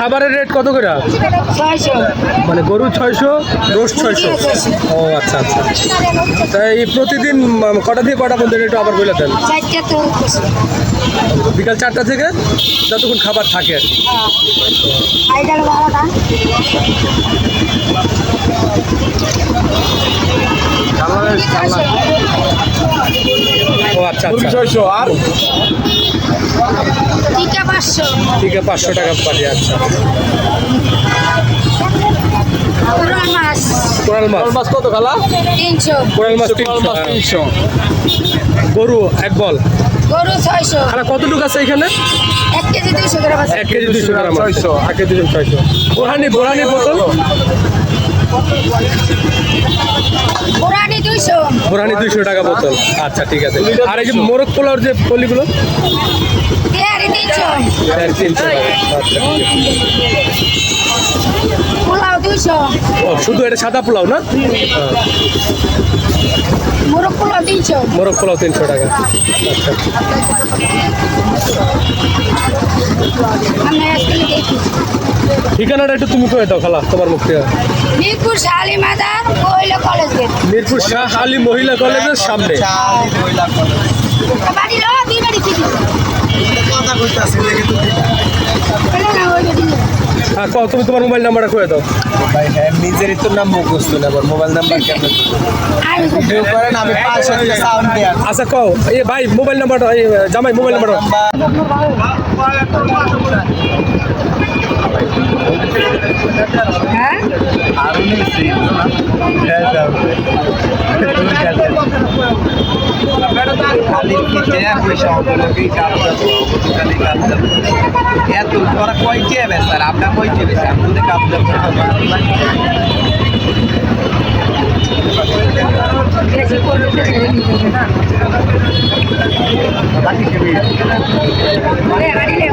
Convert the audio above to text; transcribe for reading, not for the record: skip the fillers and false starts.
খাবারের রেট কত করে? 600 মানে গরু 600, রোস্ট 600। ও আচ্ছা আচ্ছা। তাই প্রতিদিন কটা থেকে কটা পর্যন্ত একটু আবার বলে দেন। 4টা তো বিকাল 4টা থেকে যতক্ষণ খাবার থাকে আর কি। আইডাল বাড়াটা ও আচ্ছা আচ্ছা। 600 আর টিকা 500 ঠিক আছে, 500 টাকা পারি। আচ্ছা, কোরাল মাছ কোরাল মাছ। মাছ কত খালা? 300 কোরাল মাছ 300। গরু এক বল। গরু 600 খালা কতটুকু আছে এখানে? 1 কেজি 200 গ্রাম আছে 1 কেজি 200 গ্রাম। 600। 1 কেজি 600। বোরহানি বোতল? পুরানি 200 বোরহানি 200 টাকা বোতল। আচ্ছা ঠিক আছে। আর এই যে মোরগ পোলাওর যে পলিগুলো? তেহারি 300 300 টাকা। আচ্ছা ঠিক আছে। পোলাও 200 ও শুধু এটা সাদা পোলাও না? হ্যাঁ। মোরগ পোলাও 300 মোরগ পোলাও 300 টাকা। আচ্ছা আমরা আজকে দেখি ঠিকানাটা একটু তুমি করে দাও খালা, তোমার মুখ থেকে। মিরপুর শালি মাদার মহিলা কলেজ গেট মিরপুর শাহ আলী মহিলা কলেজের সামনে। বাড়ি লো দুই বাড়ি কি না ওই বাড়ি হ্যাঁ তুমি তোমার মোবাইল নাম্বারটা করে দাও। ভাই হ্যাঁ, নিজেরই তো নাম মুখস্থ না, আবার মোবাইল নাম্বার কেমন ভিডিও করেন? আমি 500 সাউন্ড দেন। আচ্ছা কও এই ভাই মোবাইল নাম্বারটা, এই জামাই মোবাইল নাম্বারটা। হ্যাঁ এত তোরা কই চেয়ে স্যার, আপনার কই চেয়ে স্যার, দুধে কাপ বেশি করতে ছেড়ে দিতে না বাড়ি লে